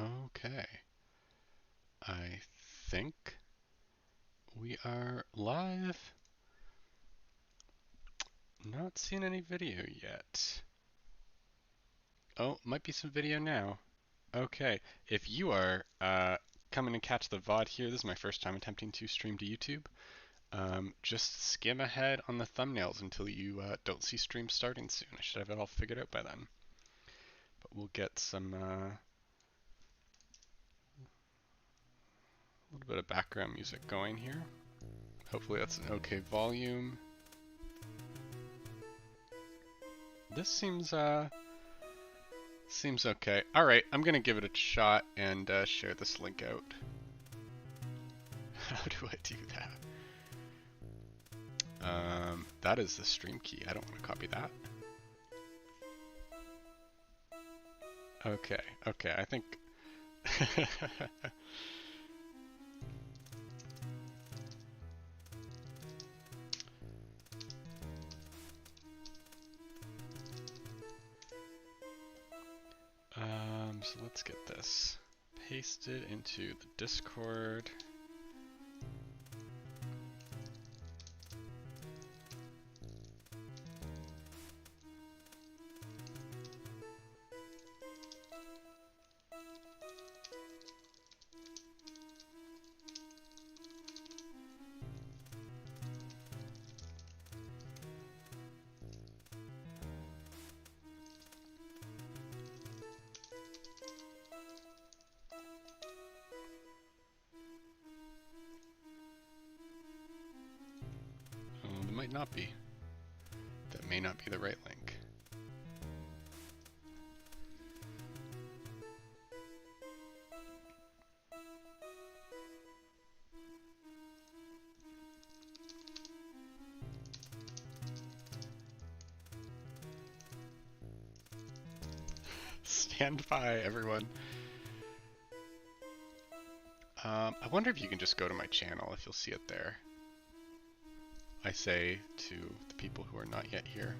Okay, I think we are live. Not seeing any video yet. Oh, might be some video now. Okay, if you are coming to catch the VOD here, this is my first time attempting to stream to YouTube. Just skim ahead on the thumbnails until you don't see stream starting soon. I should have it all figured out by then. But we'll get some little bit of background music going here. Hopefully that's an okay volume. This seems okay. All right, I'm gonna give it a shot and share this link out. How do I do that? That is the stream key. I don't want to copy that. Okay, I think. So let's get this pasted into the Discord. Might not be. That may not be the right link. Stand by, everyone. I wonder if you can just go to my channel, if you'll see it there. I say to the people who are not yet here.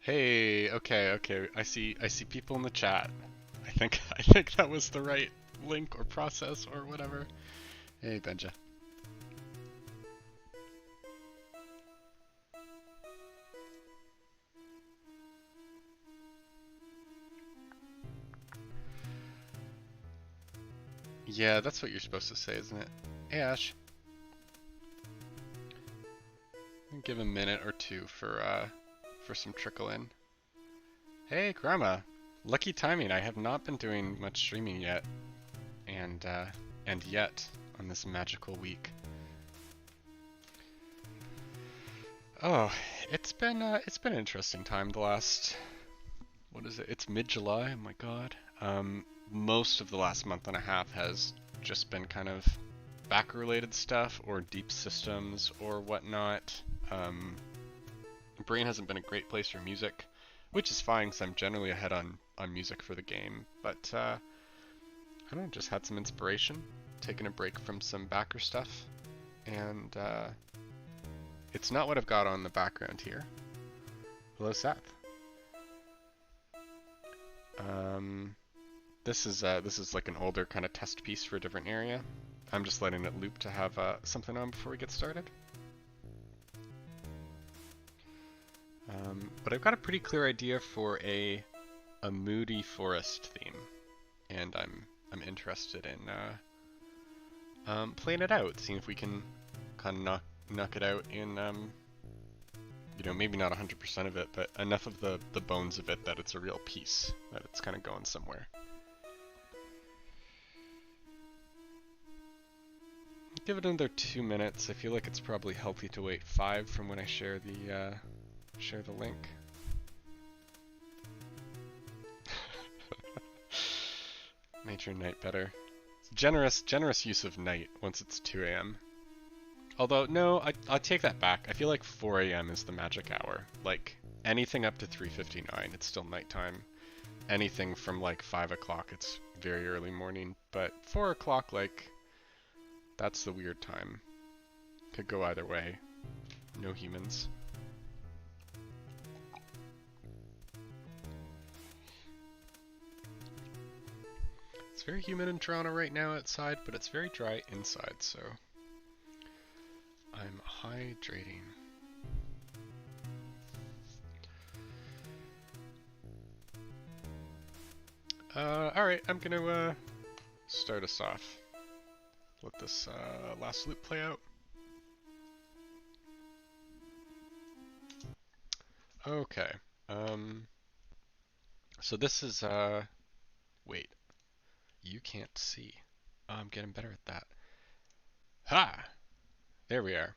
Hey, okay. I see people in the chat. I think that was the right link or process or whatever. Hey, Benja. Yeah, that's what you're supposed to say, isn't it? Hey, Ash. Give a minute or two for some trickle in. Hey, Grandma. Lucky timing. I have not been doing much streaming yet, and yet on this magical week. Oh, it's been an interesting time. The last, what is it? It's mid-July. Oh my God. Most of the last month and a half has just been kind of back-related stuff or deep systems or whatnot. Brain hasn't been a great place for music, which is fine because I'm generally ahead on music for the game, but I don't know, just had some inspiration, taking a break from some backer stuff, and it's not what I've got on the background here. Hello, Seth. This is like an older kind of test piece for a different area. I'm just letting it loop to have something on before we get started. But I've got a pretty clear idea for a moody forest theme, and I'm interested in playing it out, seeing if we can kind of knock it out in you know, maybe not 100% of it, but enough of the bones of it that it's a real piece, that it's kind of going somewhere. Give it another 2 minutes. I feel like it's probably healthy to wait 5 from when I share the link. Made your night better. Generous use of night once it's 2 a.m. Although, no, I'll take that back. I feel like 4 a.m. is the magic hour. Like, anything up to 3:59, it's still nighttime. Anything from like 5 o'clock, it's very early morning. But 4 o'clock, like, that's the weird time. Could go either way. No humans. It's very humid in Toronto right now outside, but it's very dry inside, so I'm hydrating. Alright, I'm gonna start us off. Let this last loop play out. Okay, so this is, wait, you can't see. I'm getting better at that. Ha! There we are.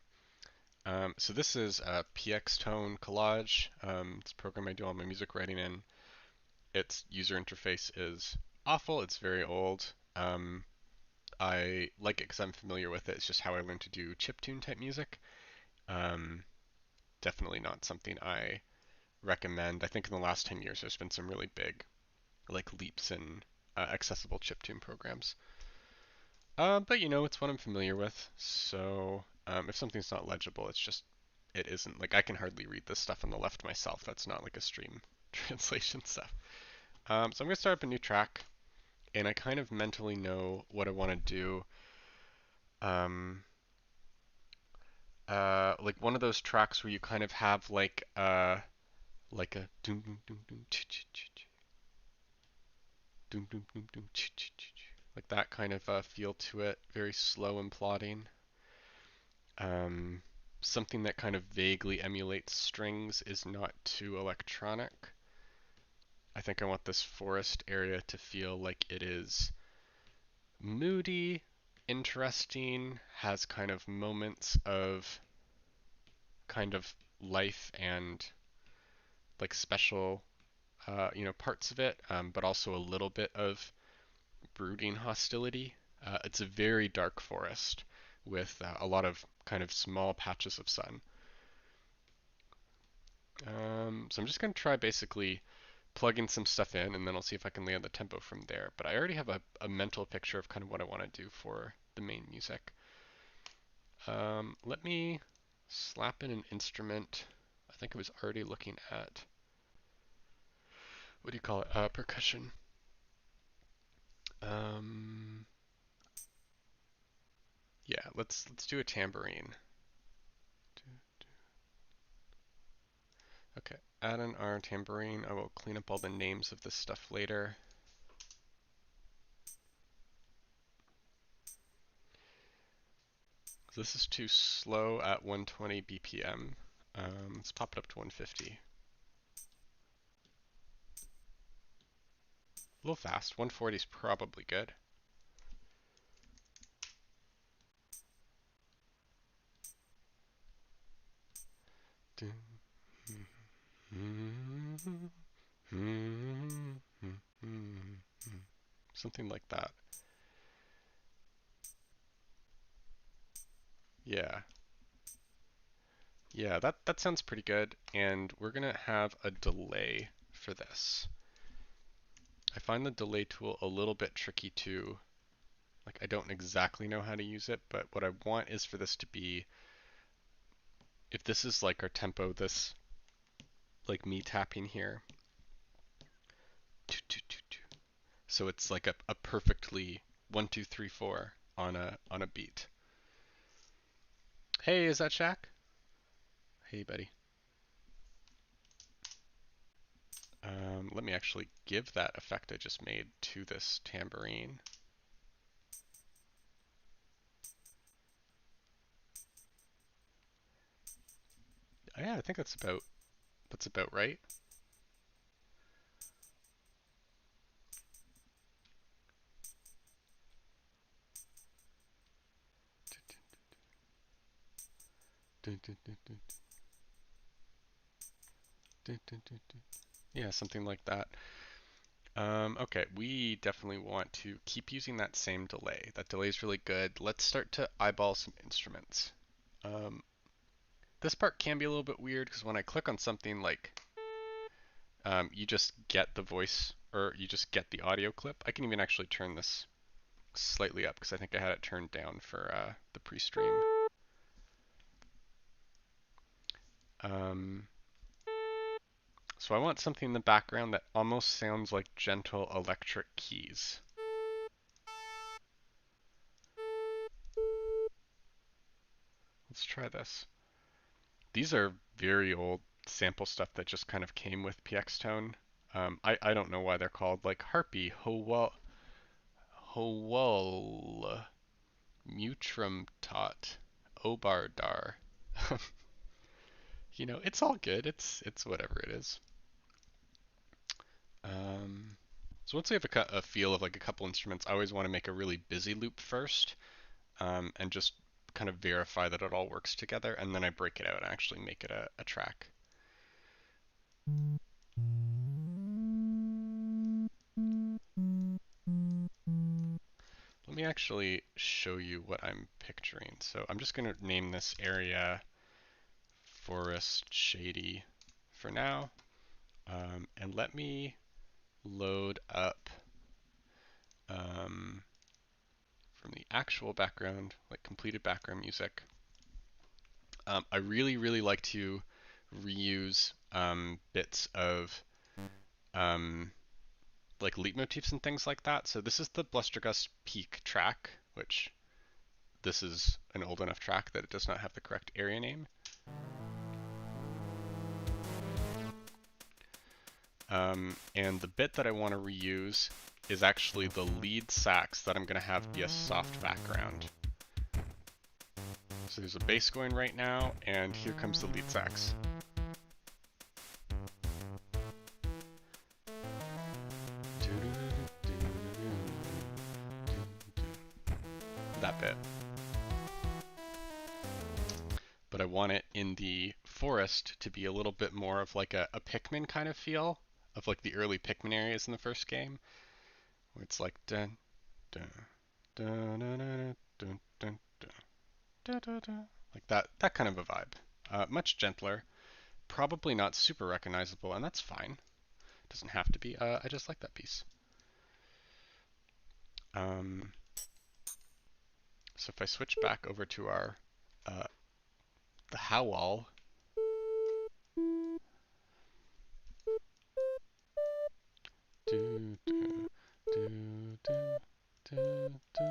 So this is a PX Tone Collage. It's a program I do all my music writing in. Its user interface is awful. It's very old. I like it because I'm familiar with it. It's just how I learned to do chiptune type music. Definitely not something I recommend. I think in the last 10 years there's been some really big like leaps in accessible chiptune programs. But you know, it's what I'm familiar with. So if something's not legible, it isn't. Like I can hardly read this stuff on the left myself. That's not like a stream translation stuff. So I'm gonna start up a new track, and I kind of mentally know what I want to do. Like one of those tracks where you kind of have like a doom doom doom doom doom doom doom doom like that kind of feel to it, very slow and plodding. Um, Something that kind of vaguely emulates strings is not too electronic. I think I want this forest area to feel like it is moody, interesting, has kind of moments of kind of life and like special, parts of it, but also a little bit of brooding hostility. It's a very dark forest with a lot of kind of small patches of sun. So I'm just going to try basically plugging some stuff in, and then I'll see if I can land the tempo from there. But I already have a mental picture of kind of what I want to do for the main music. Let me slap in an instrument. I think I was already looking at, what do you call it? Percussion. Yeah, let's do a tambourine. Okay, add an R tambourine. I will clean up all the names of this stuff later. This is too slow at 120 BPM. Let's pop it up to 150. A little fast. 140 is probably good. Something like that. Yeah. Yeah, that sounds pretty good. And we're gonna have a delay for this. I find the delay tool a little bit tricky too. Like I don't exactly know how to use it, but what I want is for this to be, if this is like our tempo, this like me tapping here. So it's like a perfectly 1, 2, 3, 4 on a beat. Hey, is that Shaq? Hey, buddy. Let me actually give that effect I just made to this tambourine. Yeah, I think that's about right. Yeah, something like that. Okay, we definitely want to keep using that same delay. That delay is really good. Let's start to eyeball some instruments. Um, this part can be a little bit weird because when I click on something like you just get the voice or you just get the audio clip. I can even actually turn this slightly up because I think I had it turned down for the pre-stream. So I want something in the background that almost sounds like gentle electric keys. Let's try this. These are very old sample stuff that just kind of came with PXTone. I don't know why they're called like Harpy, Howell, Mutrum Tot, Obardar. You know, it's all good. It's whatever it is. Um, so once we have a feel of like a couple instruments, I always want to make a really busy loop first, and just kind of verify that it all works together, and then I break it out and actually make it a track. Let me actually show you what I'm picturing. So I'm just going to name this area Forest Shady for now, and let me load up from the actual background, like completed background music. I really, really like to reuse bits of like leitmotifs and things like that. So this is the Blustergust Peak track, which this is an old enough track that it does not have the correct area name. And the bit that I want to reuse is actually the lead sax that I'm going to have be a soft background. So there's a bass going right now, and here comes the lead sax. That bit. But I want it in the forest to be a little bit more of like a Pikmin kind of feel, of like the early Pikmin areas in the first game, where it's like dun dun dun dun dun dun dun dun dun dun, like that kind of a vibe. Much gentler, probably not super recognizable, and that's fine. It doesn't have to be. I just like that piece. So if I switch back over to our the howl. Do, do, do, do, do, do.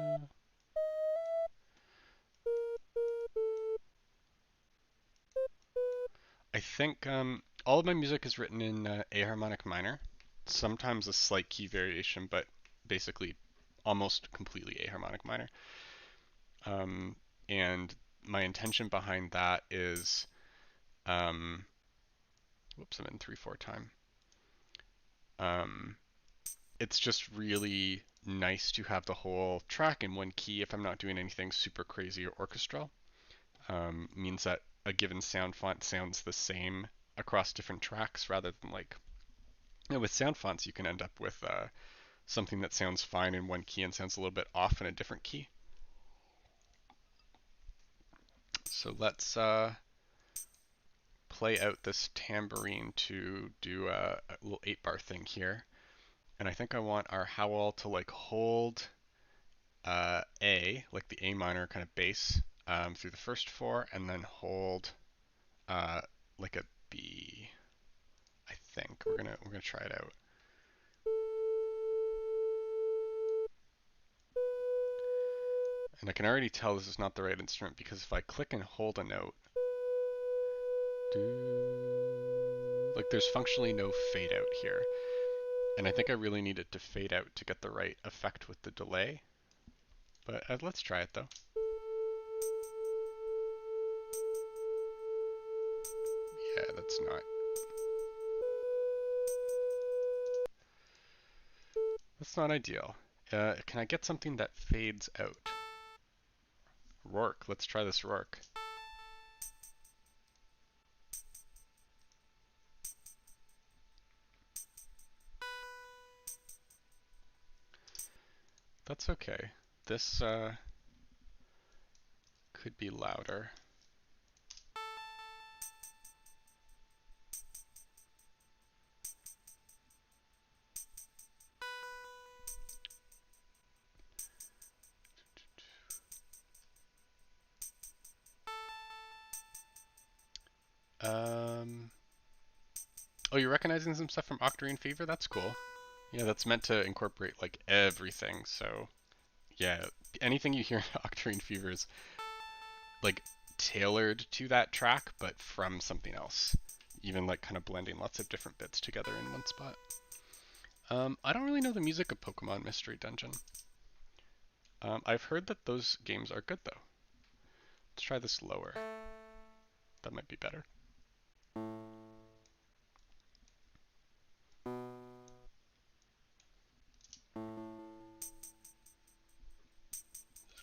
I think all of my music is written in A harmonic minor, sometimes a slight key variation, but basically almost completely A harmonic minor. And my intention behind that is, whoops, I'm in 3/4 time. It's just really nice to have the whole track in one key if I'm not doing anything super crazy or orchestral. Means that a given sound font sounds the same across different tracks rather than like, you know, with sound fonts you can end up with something that sounds fine in one key and sounds a little bit off in a different key. So let's play out this tambourine to do a little 8-bar thing here. And I think I want our howl to like hold A, like the A minor kind of bass, through the first 4, and then hold like a B. I think we're gonna try it out. And I can already tell this is not the right instrument because if I click and hold a note, like there's functionally no fade out here. And I think I really need it to fade out to get the right effect with the delay. But let's try it though. Yeah, that's not ideal. Can I get something that fades out? Rourke, let's try this Rourke. That's okay. This could be louder. Um, oh, you're recognizing some stuff from Octarine Fever? That's cool. Yeah, that's meant to incorporate like everything. So yeah, anything you hear in Octarine Fever is like tailored to that track, but from something else. Even like kind of blending lots of different bits together in one spot. I don't really know the music of Pokemon Mystery Dungeon. I've heard that those games are good though. Let's try this lower. That might be better.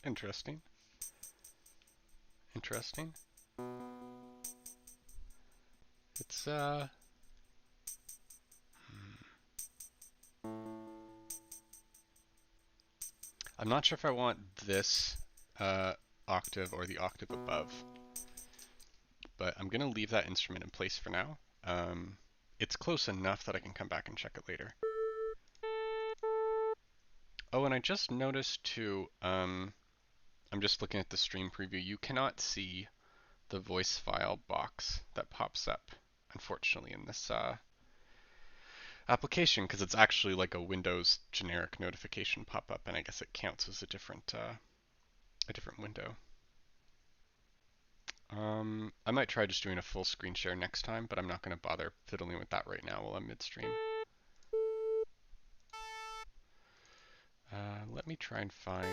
Interesting. Interesting. It's I'm not sure if I want this octave or the octave above, but I'm gonna leave that instrument in place for now. It's close enough that I can come back and check it later. Oh, and I just noticed too, I'm just looking at the stream preview, you cannot see the voice file box that pops up, unfortunately, in this application, because it's actually like a Windows generic notification pop-up, and I guess it counts as a different window. I might try just doing a full screen share next time, but I'm not going to bother fiddling with that right now while I'm midstream. Let me try and find...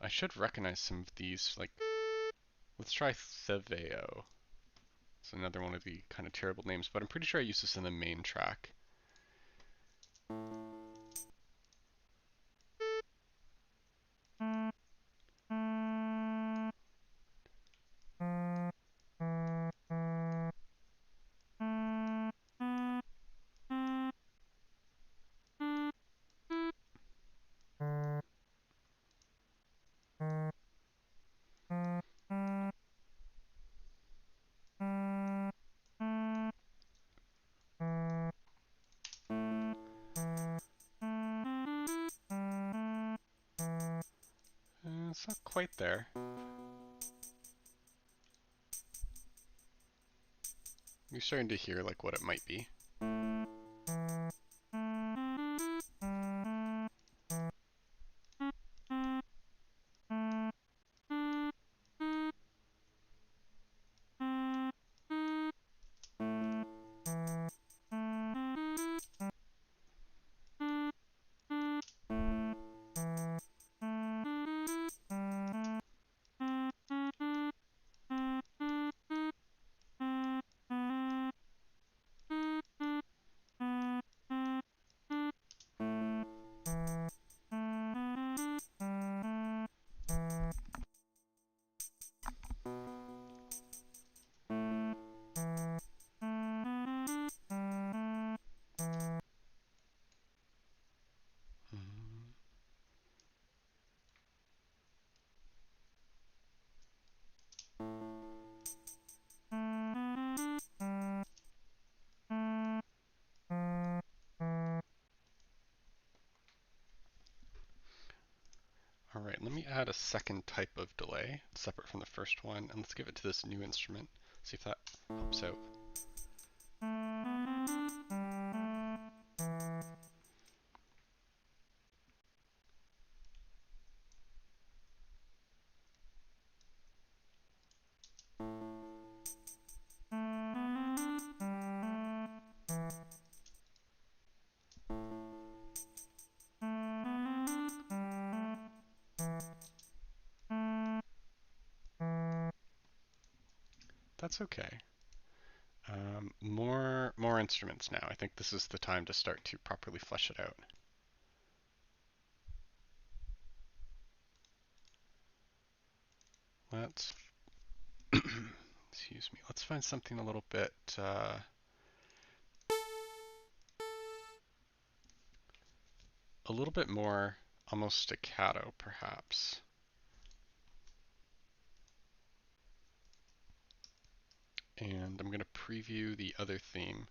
I should recognize some of these, like, let's try Theveo. It's another one of the kind of terrible names, but I'm pretty sure I used this in the main track. It's not quite there. You're starting to hear like what it might be. All right, let me add a second type of delay, separate from the first one, and let's give it to this new instrument. See if that helps out. That's okay. More instruments now. I think this is the time to start to properly flesh it out. Let's Excuse me. Let's find something a little bit more almost staccato, perhaps. And I'm going to preview the other theme.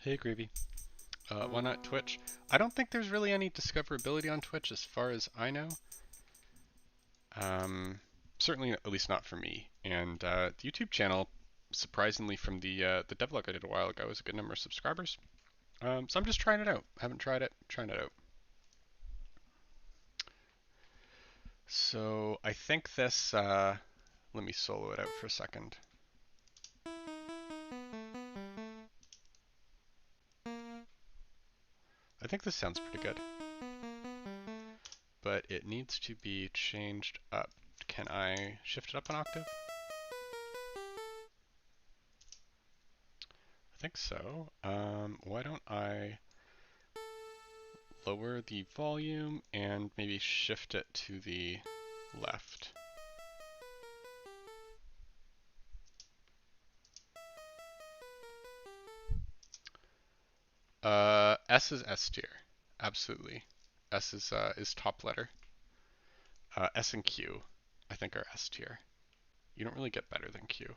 Hey, Greavy. Why not Twitch? I don't think there's really any discoverability on Twitch as far as I know. Certainly, at least not for me. And the YouTube channel, surprisingly, from the devlog I did a while ago, is a good number of subscribers. So I'm just trying it out. Haven't tried it. Trying it out. So I think this. Let me solo it out for a second. I think this sounds pretty good, but it needs to be changed up. Can I shift it up an octave? I think so. Why don't I lower the volume and maybe shift it to the left? S is S tier. Absolutely. S is top letter. S and Q, I think, are S tier. You don't really get better than Q.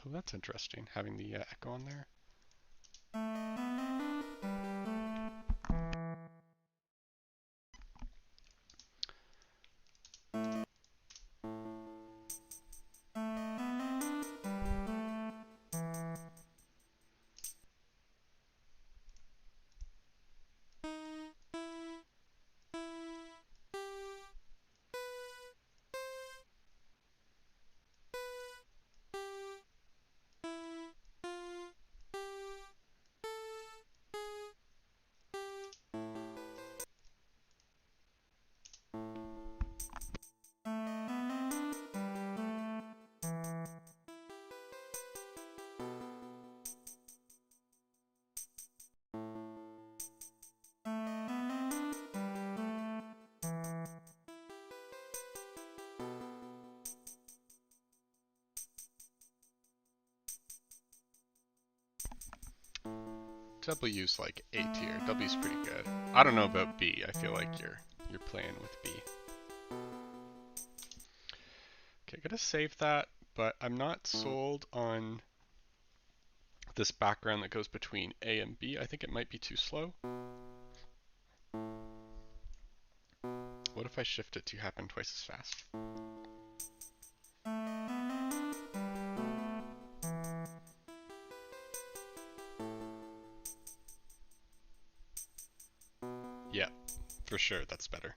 Oh, that's interesting, having the echo on there. W's like A tier. W's pretty good. I don't know about B. I feel like you're playing with B. Okay, gonna save that, but I'm not sold on this background that goes between A and B. I think it might be too slow. What if I shift it to happen twice as fast? Yeah, for sure, that's better.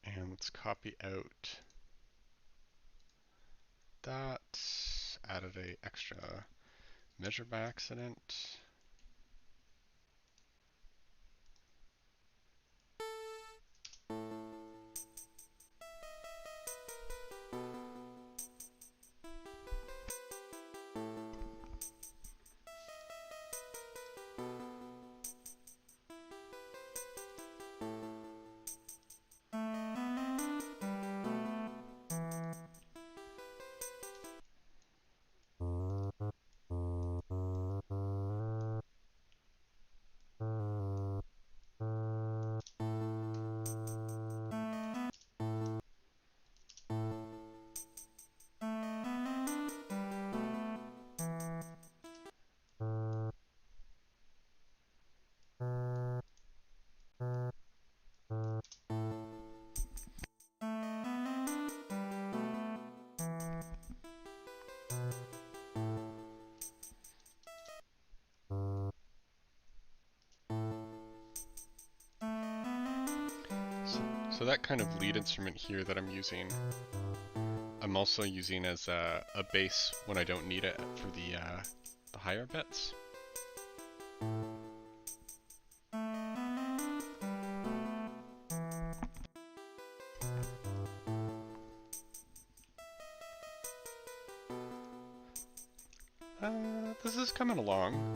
And let's copy out that. Added a extra measure by accident. So that kind of lead instrument here that I'm using, I'm also using as a bass when I don't need it for the higher bits. This is coming along.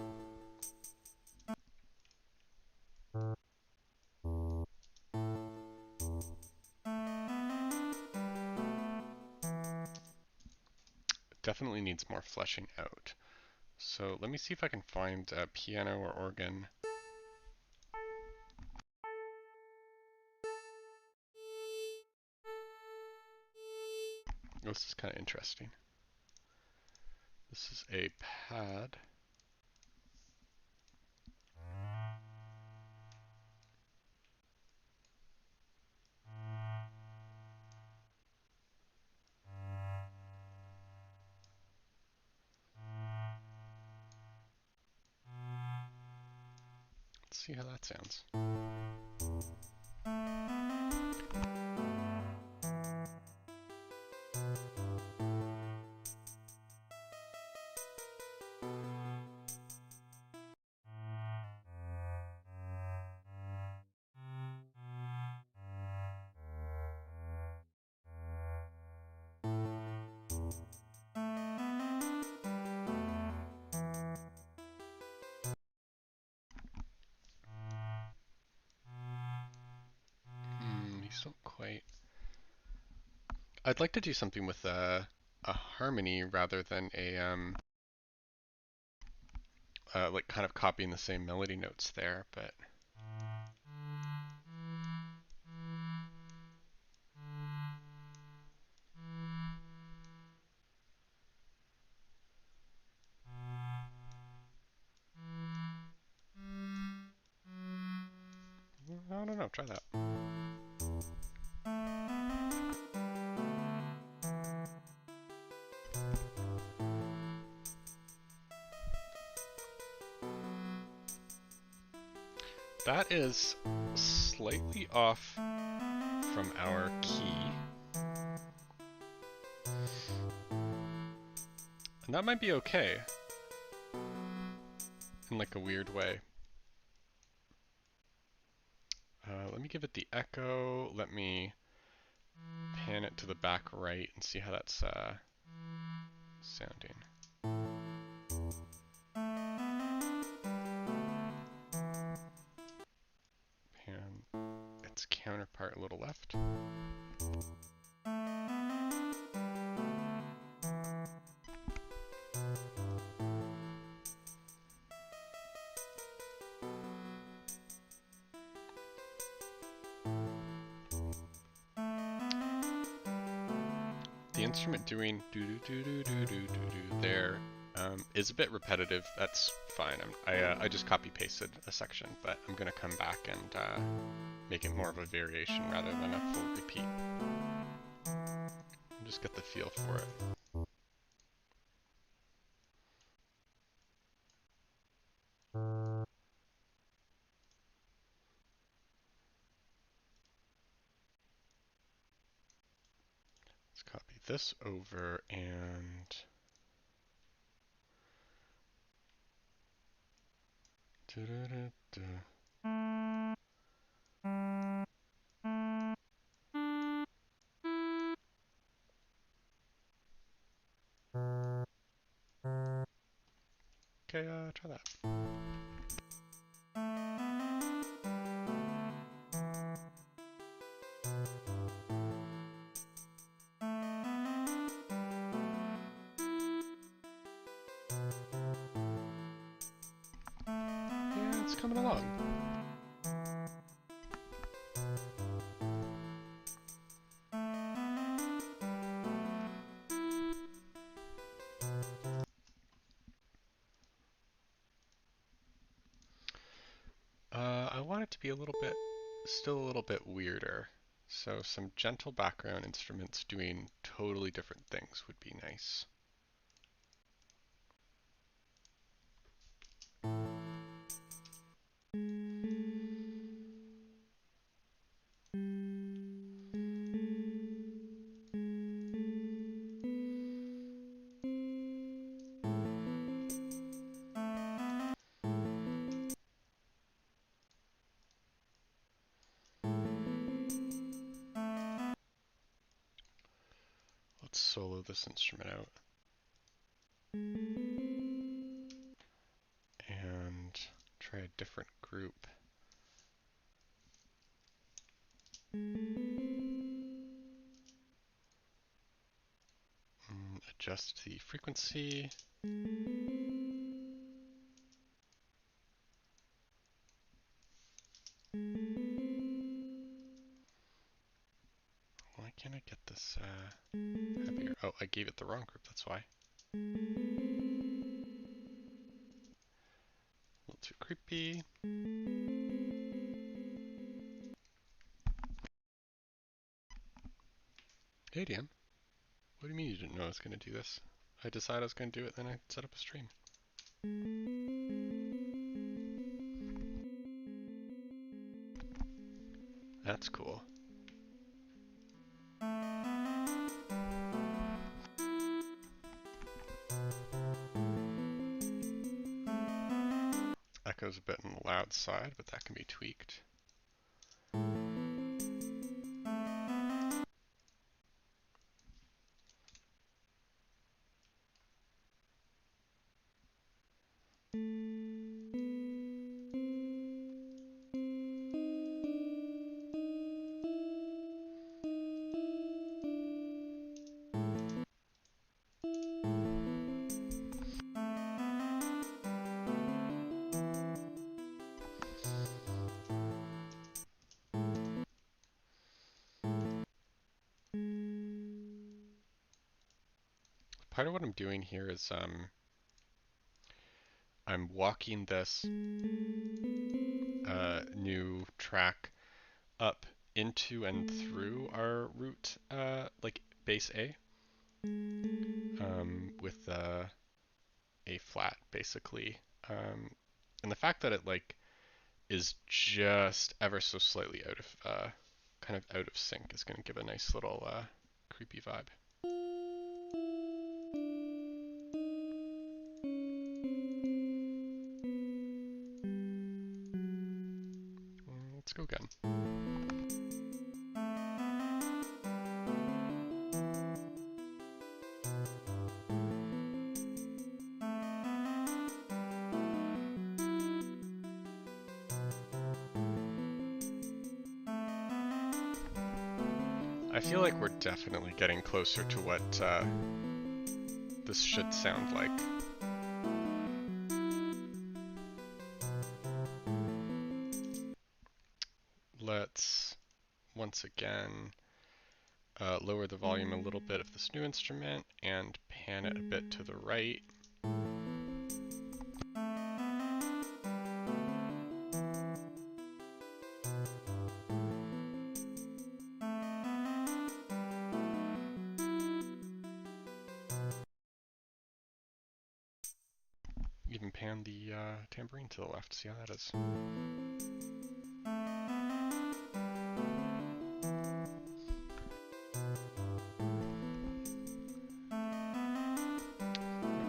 Definitely needs more fleshing out. So let me see if I can find a piano or organ. Oh, this is kind of interesting. This is a pad. Let's see how that sounds. These don't quite. I'd like to do something with a harmony rather than a like kind of copying the same melody notes there, but I don't know, try that. That is slightly off from our key. And that might be okay. In like a weird way. Let me give it the echo. Let me pan it to the back right and see how that's sounding. Pan its counterpart a little left. The instrument doing do do do do do do do do there is a bit repetitive. That's fine. I just copy pasted a section, but I'm gonna come back and make it more of a variation rather than a full repeat. Just get the feel for it. Let's copy this over and okay, try that. Yeah, it's coming along. I want it to be a little bit, still a little bit weirder. So some gentle background instruments doing totally different things would be nice. let's solo this instrument out. And try a different group. Adjust the frequency. Why can't I get this heavier? Oh, I gave it the wrong group, that's why. A little too creepy. Hey, DM. What do you mean you didn't know I was going to do this? I decided I was going to do it, then I set up a stream. That's cool. Echoes a bit on the loud side, but that can be tweaked. Part of what I'm doing here is I'm walking this new track up into and through our root, like base A, with A flat basically, and the fact that it like is just ever so slightly out of kind of out of sync is going to give a nice little creepy vibe. Let's go again. I feel like we're definitely getting closer to what this should sound like. Let's once again lower the volume a little bit of this new instrument and pan it a bit to the right. Even pan the tambourine to the left, see how that is.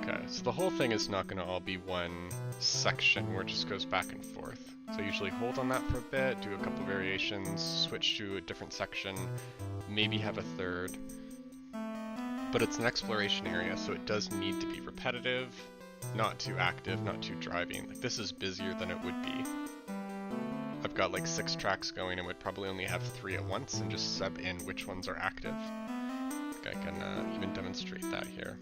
Okay, so the whole thing is not going to all be one section where it just goes back and forth. So I usually hold on that for a bit, do a couple variations, switch to a different section, maybe have a third. But it's an exploration area, so it does need to be repetitive, not too active, not too driving. Like, this is busier than it would be. I've got like 6 tracks going and would probably only have 3 at once and just sub in which ones are active. I can even demonstrate that here.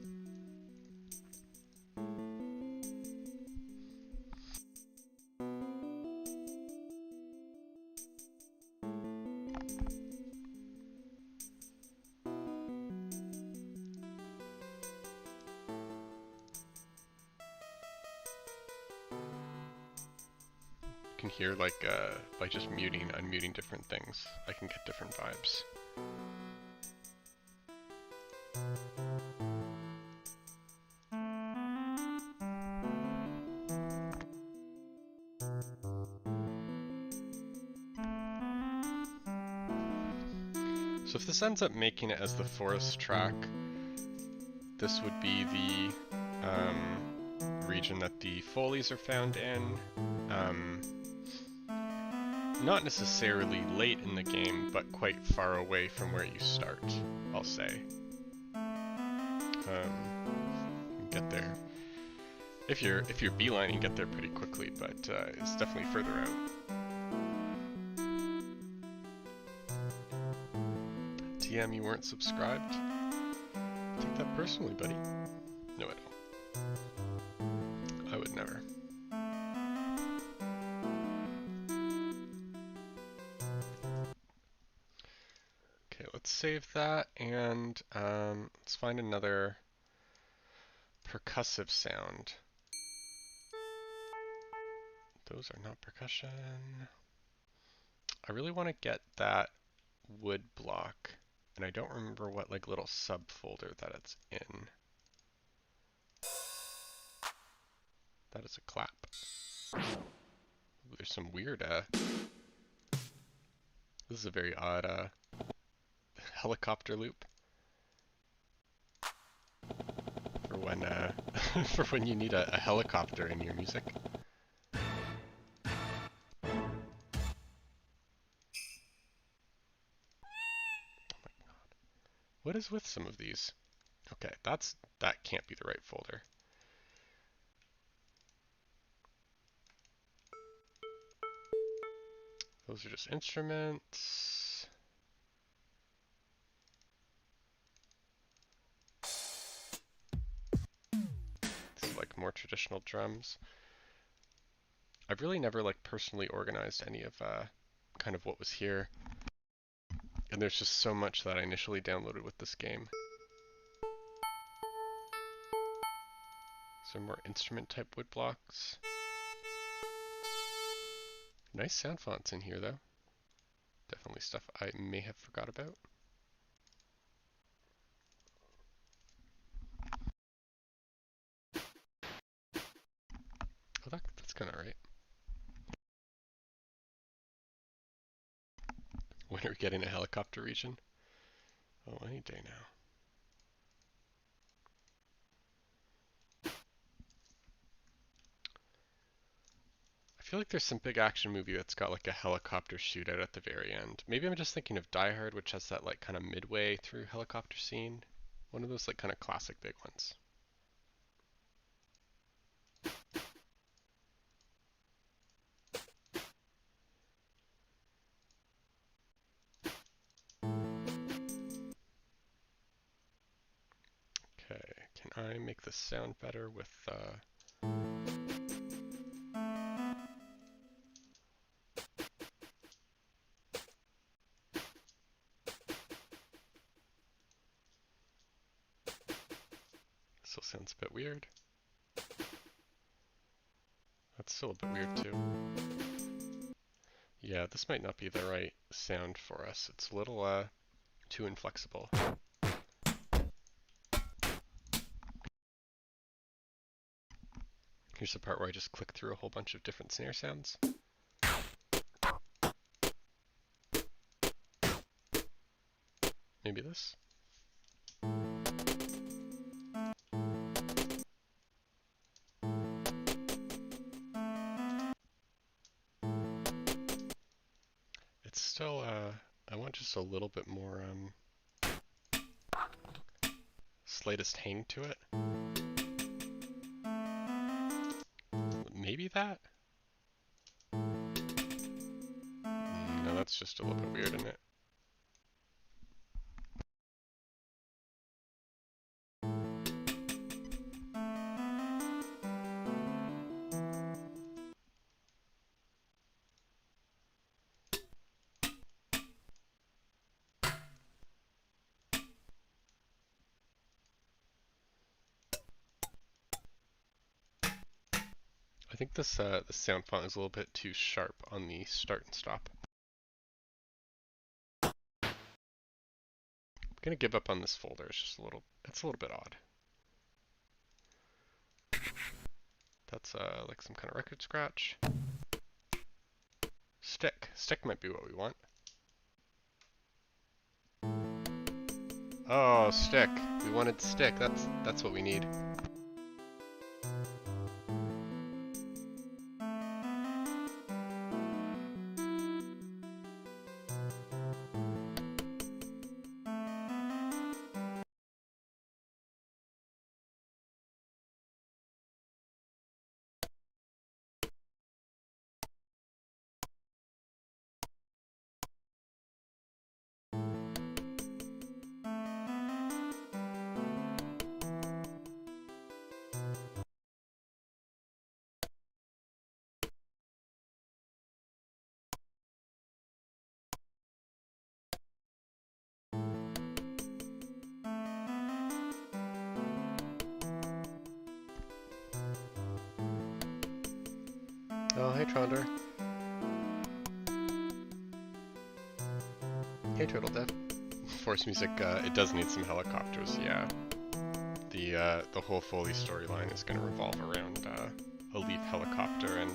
Can hear like by just muting, unmuting different things, I can get different vibes. So if this ends up making it as the forest track, this would be the region that the Foleys are found in. Not necessarily late in the game, but quite far away from where you start, I'll say. You can get there. If you're beeline, you can get there pretty quickly, but it's definitely further out. TM, you weren't subscribed? Take that personally, buddy. No, I don't. I would never. Okay, let's save that, and let's find another percussive sound. Those are not percussion. I really want to get that wood block, and I don't remember what like little subfolder that it's in. That is a clap. Ooh, there's some weird this is a very odd helicopter loop for when for when you need a helicopter in your music. What is with some of these? Okay, that can't be the right folder. Those are just instruments. This is like more traditional drums. I've really never like personally organized any of kind of what was here. And there's just so much that I initially downloaded with this game. Some more instrument type wood blocks. Nice sound fonts in here though. Definitely stuff I may have forgot about. Oh, that's kind of right. When are we getting a helicopter region? Oh, any day now. I feel like there's some big action movie that's got like a helicopter shootout at the very end. Maybe I'm just thinking of Die Hard, which has that like kind of midway through helicopter scene. One of those like kind of classic big ones. Okay, can I make this sound better with still sounds a bit weird. That's still a bit weird too. Yeah, this might not be the right sound for us. It's a little too inflexible. Here's the part where I just click through a whole bunch of different snare sounds. Maybe this? It's still, I want just a little bit more, slightest hang to it. Maybe that? No, that's just a little bit weird, isn't it? I think this sound font is a little bit too sharp on the start and stop. I'm gonna give up on this folder. It's a little bit odd. That's like some kind of record scratch. Stick. Stick might be what we want. Oh, stick. We wanted stick. That's what we need. Oh, hey Trondor. Hey Turtle Dev. Force music, it does need some helicopters, yeah. The whole Foley storyline is going to revolve around a Leaf helicopter and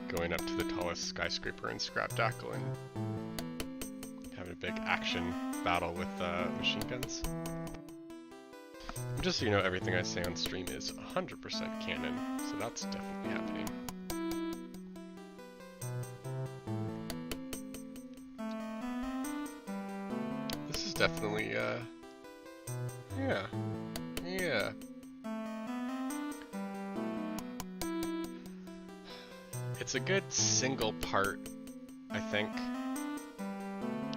going up to the tallest skyscraper in Scrabdackle and having a big action battle with machine guns. Just so you know, everything I say on stream is 100% canon, so that's definitely happening. This is definitely, yeah. It's a good single part, I think.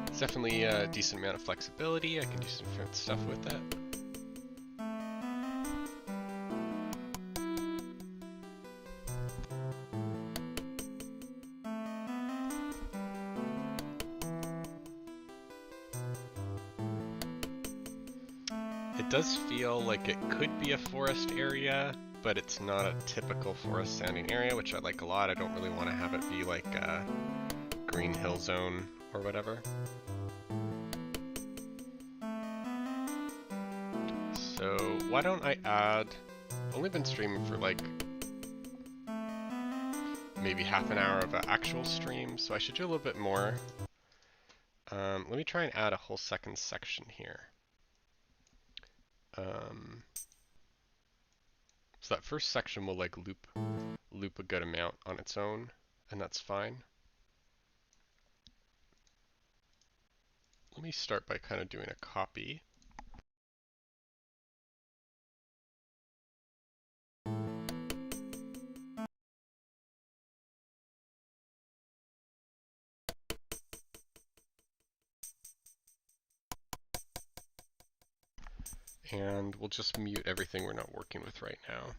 It's definitely a decent amount of flexibility. I can do some different stuff with it. It does feel like it could be a forest area, but it's not a typical forest sounding area, which I like a lot. I don't really want to have it be like a green hill zone or whatever. So why don't I add, I've only been streaming for like maybe half an hour of an actual stream, so I should do a little bit more. Let me try and add a whole second section here. So that first section will like loop a good amount on its own, and that's fine. Let me start by kind of doing a copy. And we'll just mute everything we're not working with right now.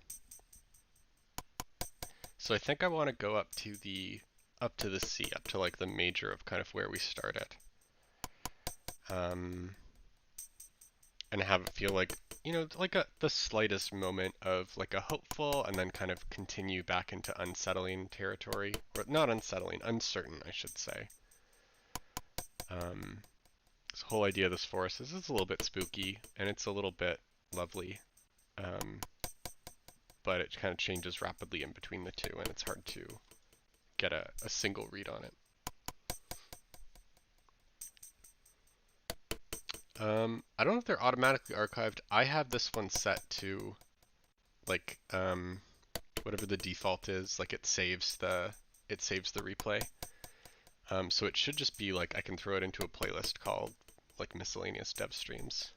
So I think I want to go up to the C, up to like the major of kind of where we started. And have it feel like, you know, like the slightest moment of like a hopeful, and then kind of continue back into unsettling territory. Or not unsettling, uncertain, I should say. This whole idea of this forest is it's a little bit spooky, and it's a little bit lovely. But it kind of changes rapidly in between the two, and it's hard to get a single read on it. I don't know if they're automatically archived. I have this one set to like whatever the default is, like it saves the replay. So it should just be like I can throw it into a playlist called like miscellaneous dev streams.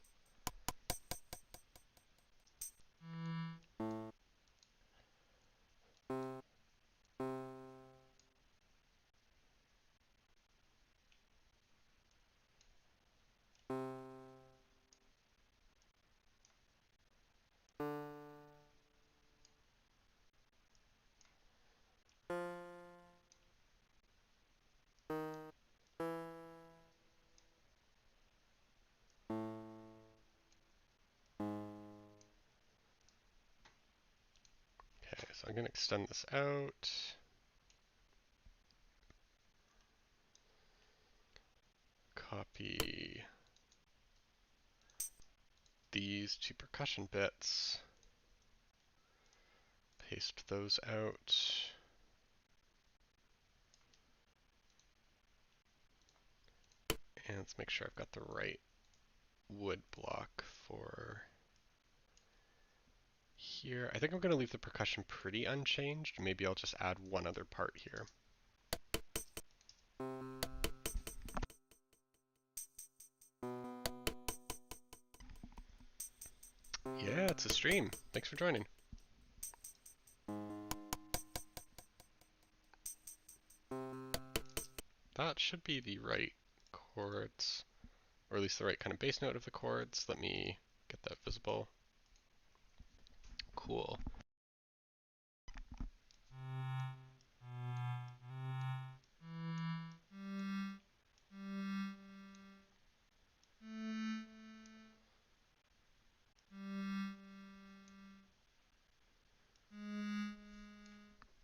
Okay, so I'm going to extend this out. Copy these two percussion bits. Paste those out. And let's make sure I've got the right wood block for here. I think I'm going to leave the percussion pretty unchanged. Maybe I'll just add one other part here. Yeah, it's a stream. Thanks for joining. That should be the right chords, or at least the right kind of bass note of the chords. Let me get that visible. Cool.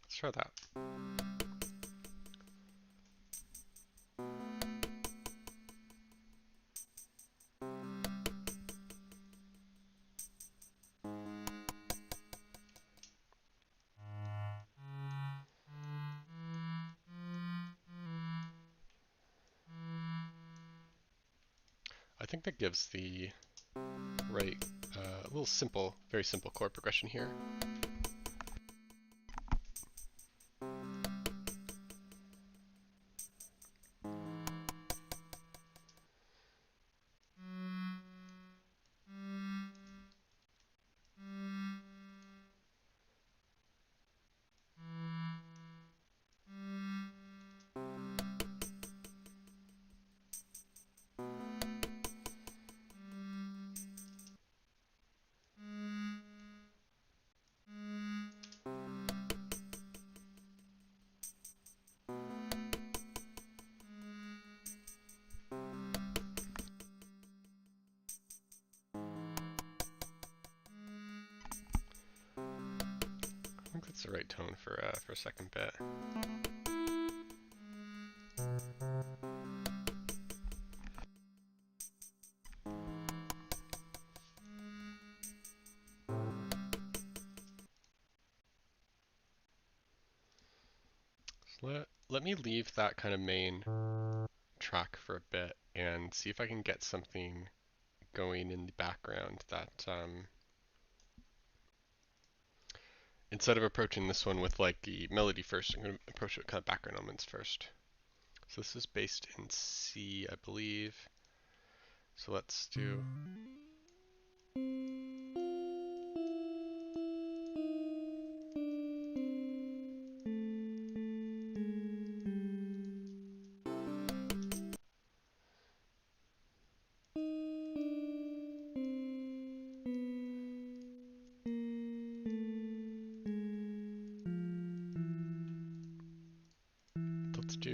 Let's try that. I think that gives the right, a little simple, very simple chord progression here. I think that's the right tone for a second bit. So let me leave that kind of main track for a bit and see if I can get something going in the background that instead of approaching this one with like the melody first, I'm going to approach it with kind of background elements first. So this is based in C, I believe. So let's do...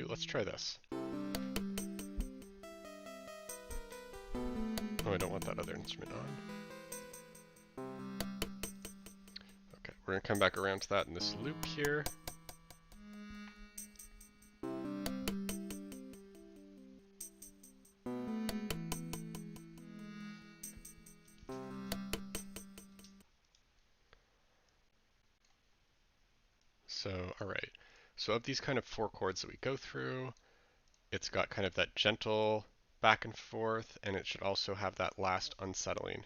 Let's try this. Oh, I don't want that other instrument on. Okay, we're going to come back around to that in this loop here. So, alright. So of these kind of 4 chords that we go through, it's got kind of that gentle back and forth, and it should also have that last unsettling.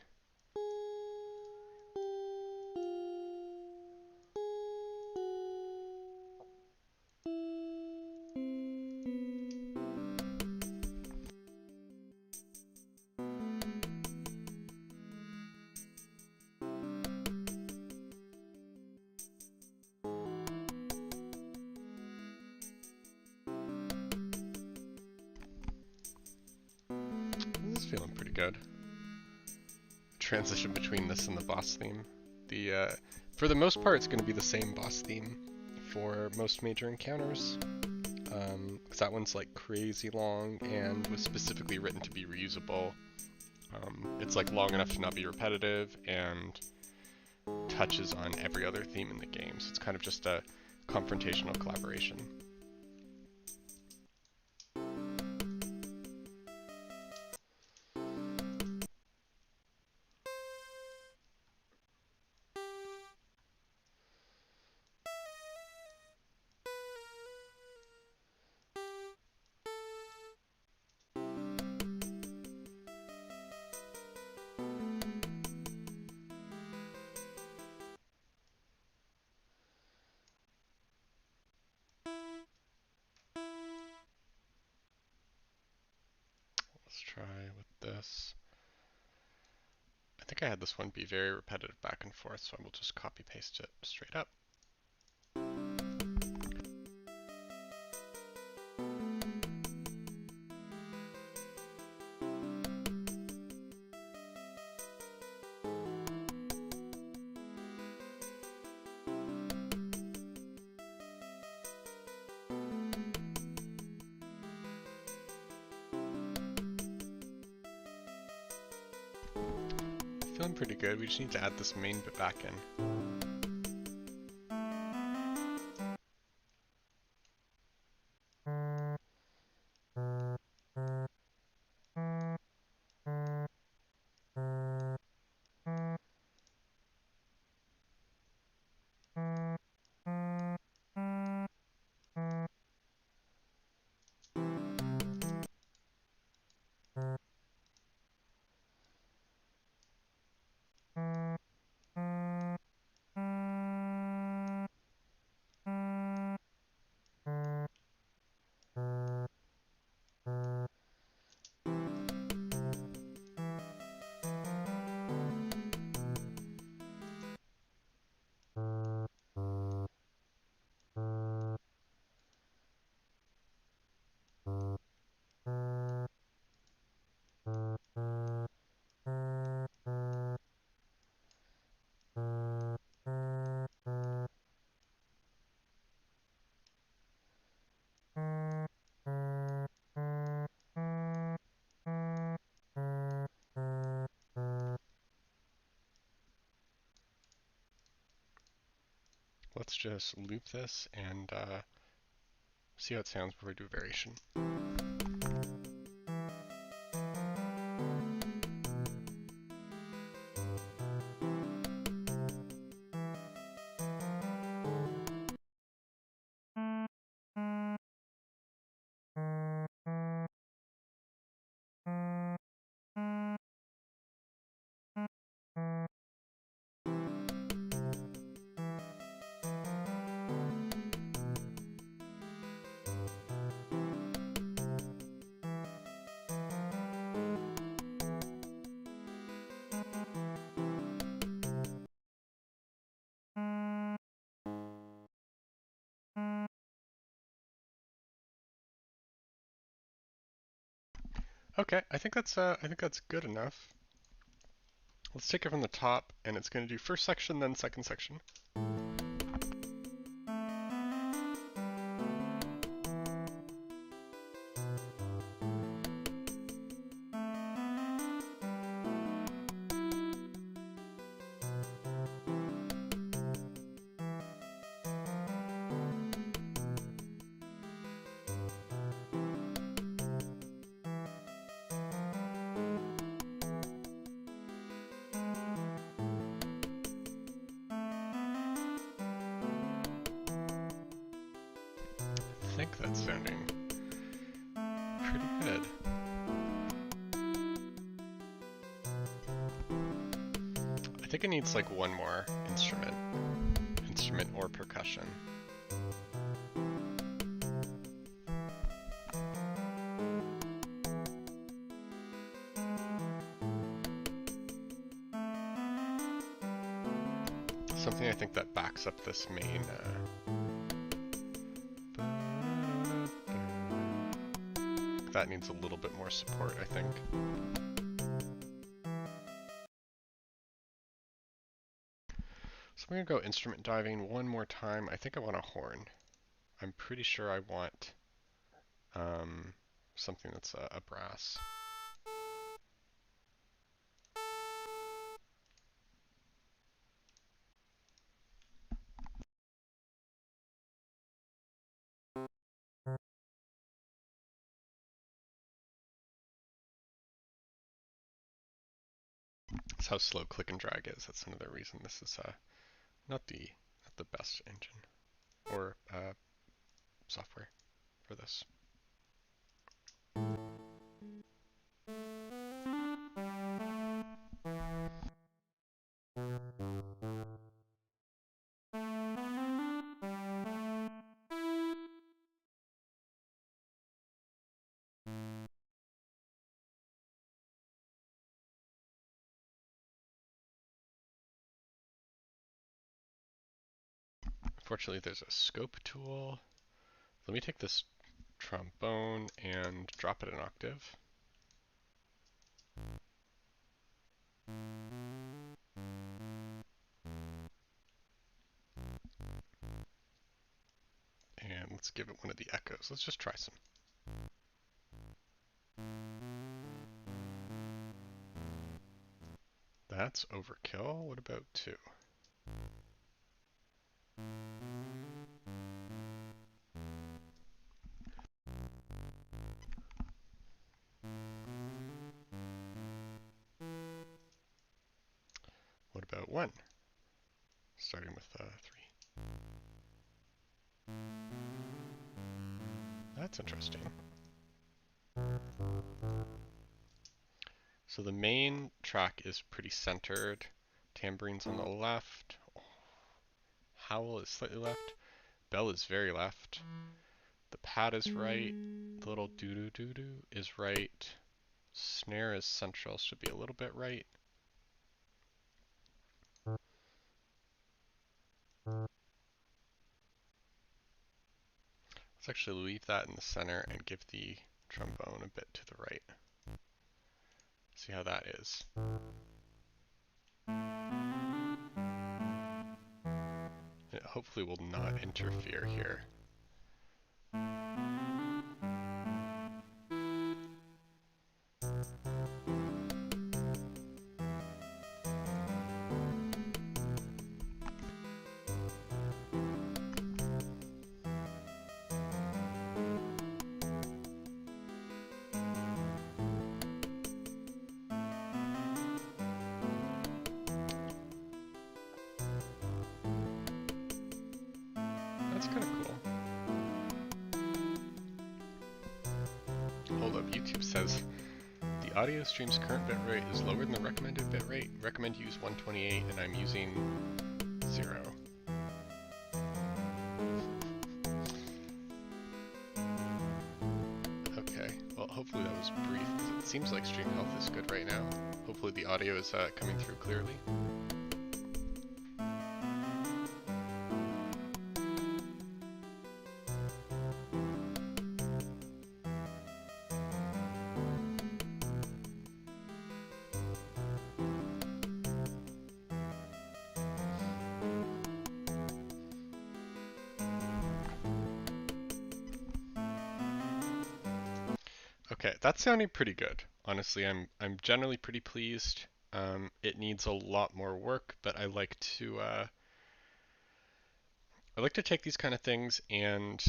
This is feeling pretty good. Transition between this and the boss theme. For the most part, it's going to be the same boss theme for most major encounters. Because that one's like crazy long and was specifically written to be reusable. It's like long enough to not be repetitive and touches on every other theme in the game. So it's kind of just a confrontational collaboration. Let's try with this. I think I had this one be very repetitive back and forth, so I will just copy paste it straight up. Feeling pretty good. We just need to add this main bit back in. let's just loop this and see how it sounds before we do a variation. Okay, I think that's good enough. Let's take it from the top, and it's going to do first section, then second section. I think that's sounding pretty good. I think it needs like one more instrument or percussion. Something I think that backs up this main that needs a little bit more support, I think. So I'm going to go instrument diving one more time. I think I want a horn. I'm pretty sure I want something that's a brass. That's how slow click and drag is. That's another reason this is not the best engine or software for this. Fortunately, there's a scope tool. Let me take this trombone and drop it an octave. And let's give it one of the echoes. Let's just try some. That's overkill. What about 2? What about 1? Starting with 3. That's interesting. So the main track is pretty centered. Tambourine's on the left. Howl is slightly left. Bell is very left. The pad is right. The little doo-doo-doo-doo is right. Snare is central, should be a little bit right. Let's actually leave that in the center and give the trombone a bit to the right. See how that is. It hopefully will not interfere here. That's kind of cool. Hold up, YouTube says the audio stream's current bitrate is lower than the recommended bitrate. Recommend use 128 and I'm using 0. Okay, well hopefully that was brief. It seems like stream health is good right now. Hopefully the audio is coming through clearly. Okay, that's sounding pretty good. Honestly, I'm generally pretty pleased. It needs a lot more work, but I like to take these kind of things and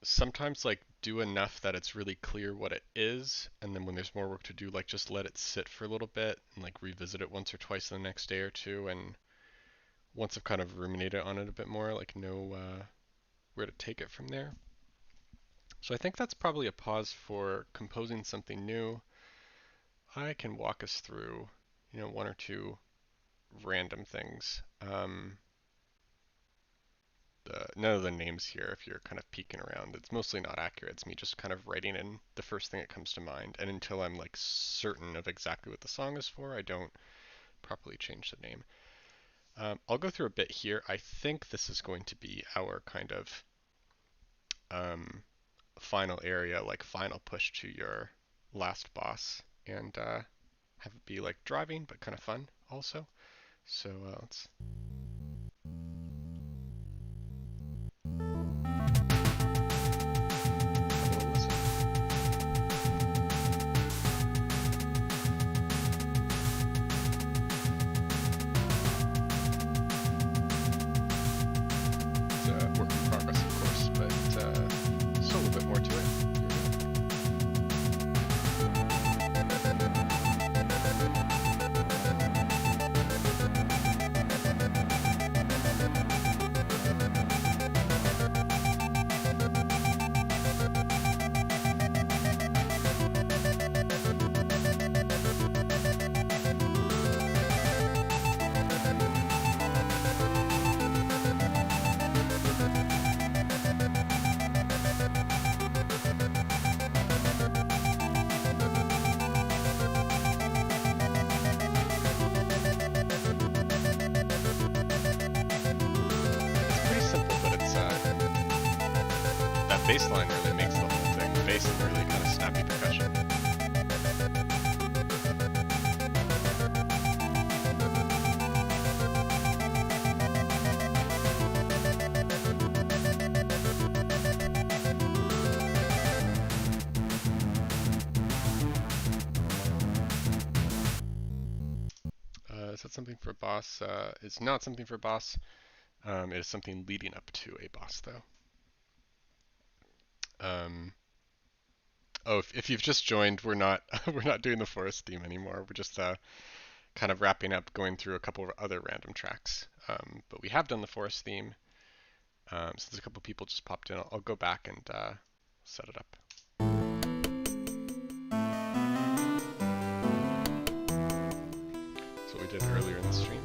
sometimes like do enough that it's really clear what it is, and then when there's more work to do, like just let it sit for a little bit and like revisit it once or twice the next day or two, and once I've kind of ruminated on it a bit more, like know where to take it from there. So I think that's probably a pause for composing something new. I can walk us through, one or two random things. None of the names here, if you're kind of peeking around, it's mostly not accurate. It's me just kind of writing in the first thing that comes to mind. And until I'm like certain of exactly what the song is for, I don't properly change the name. I'll go through a bit here. I think this is going to be our kind of final area, like final push to your last boss, and have it be like driving, but kind of fun also. So let's. Work in progress, of course, but still a little bit more to it. Bass line really makes the whole thing. The bass and really kind of snappy percussion. Is that something for a boss? It's not something for a boss. It is something leading up to a boss, though. Oh, if you've just joined, we're not we're not doing the forest theme anymore. We're just kind of wrapping up, going through a couple of other random tracks. But we have done the forest theme. Since a couple people just popped in, I'll go back and set it up. That's what we did earlier in the stream.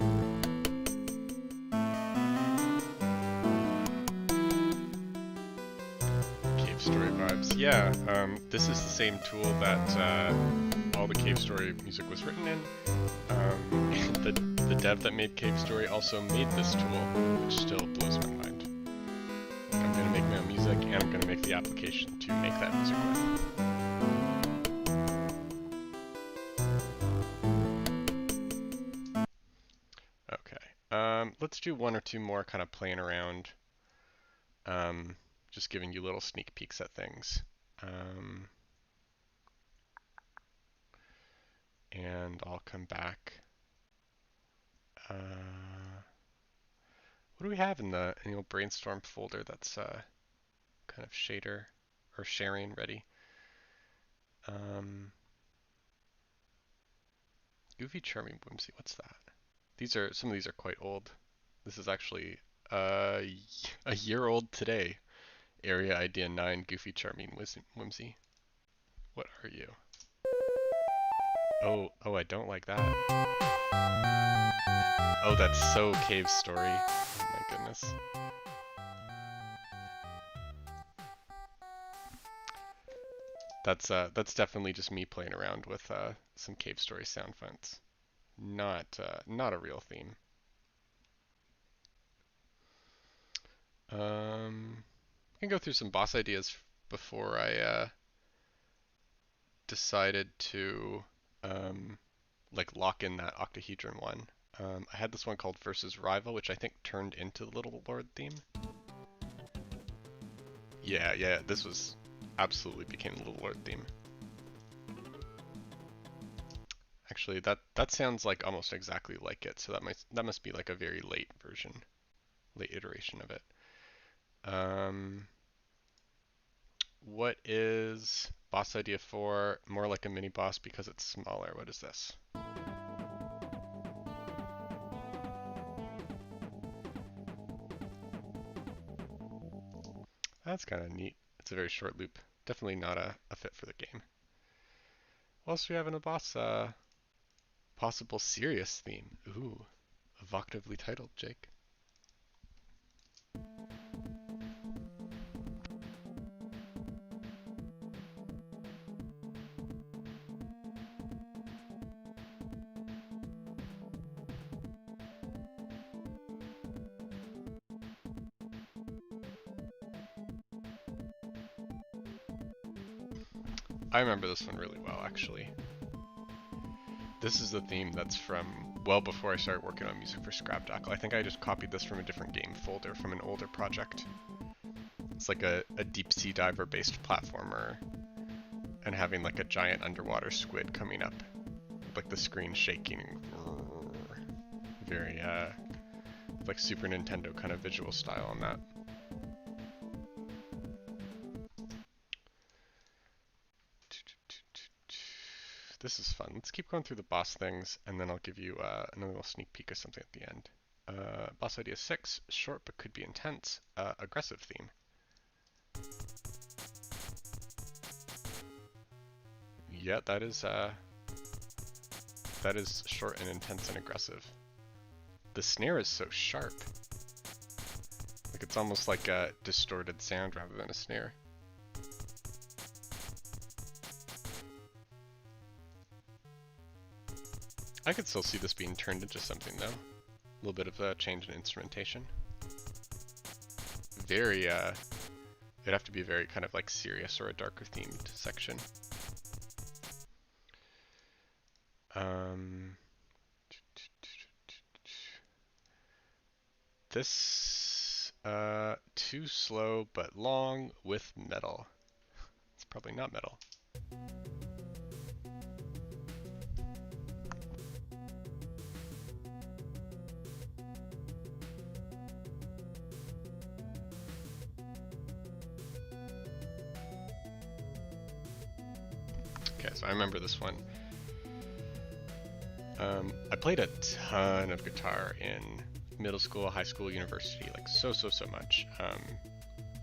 Story vibes. Yeah, this is the same tool that all the Cave Story music was written in. And the dev that made Cave Story also made this tool, which still blows my mind. Like, I'm going to make my own music, and I'm going to make the application to make that music with. Okay, let's do one or two more kind of playing around. Just giving you little sneak peeks at things. And I'll come back. What do we have in the brainstorm folder that's kind of shader or sharing ready? Goofy, charming, whimsy. What's that? Some of these are quite old. This is actually A year old today. Area idea 9, goofy, charming, whimsy. What are you? Oh, I don't like that. Oh, that's so Cave Story. Oh my goodness. That's definitely just me playing around with some Cave Story sound fonts. Not a real theme. I can go through some boss ideas before I decided to like lock in that octahedron one. I had this one called Versus Rival, which I think turned into the Little Lord theme. Yeah, this was absolutely became the Little Lord theme. Actually, that sounds like almost exactly like it, so that must be like a very late version, late iteration of it. What is boss idea 4? More like a mini boss because it's smaller. What is this? That's kind of neat. It's a very short loop. Definitely not a fit for the game. What else do we have in the boss? Possible serious theme. Ooh, evocatively titled, Jake. I remember this one really well, actually. This is the theme that's from well before I started working on music for Scrabdackle. I think I just copied this from a different game folder from an older project. It's like a deep sea diver based platformer and having like a giant underwater squid coming up. Like the screen shaking. Very like Super Nintendo kind of visual style on that. This is fun. Let's keep going through the boss things, and then I'll give you another little sneak peek of something at the end. Boss idea 6, short but could be intense, aggressive theme. Yeah, that is short and intense and aggressive. The snare is so sharp. Like it's almost like a distorted sound rather than a snare. I could still see this being turned into something though. A little bit of a change in instrumentation. Very, it'd have to be a very kind of like serious or a darker themed section. This, too slow but long with metal. It's probably not metal. Okay, so I remember this one. I played a ton of guitar in middle school, high school, university, like so much.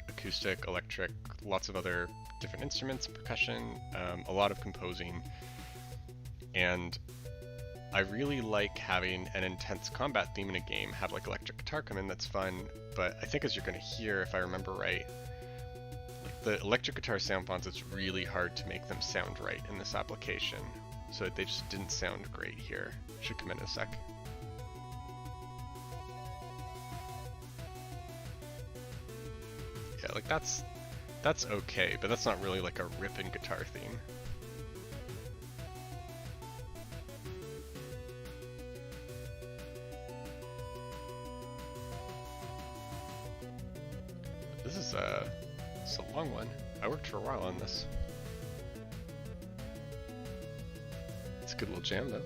Acoustic, electric, lots of other different instruments, percussion, a lot of composing. And I really like having an intense combat theme in a game, have like electric guitar come in, that's fun. But I think as you're going to hear, if I remember right, like the electric guitar sound fonts, it's really hard to make them sound right in this application. So they just didn't sound great here. Should come in a sec. Yeah, like that's okay, but that's not really like a ripping guitar theme. This is it's a long one. I worked for a while on this. It's a good little jam though.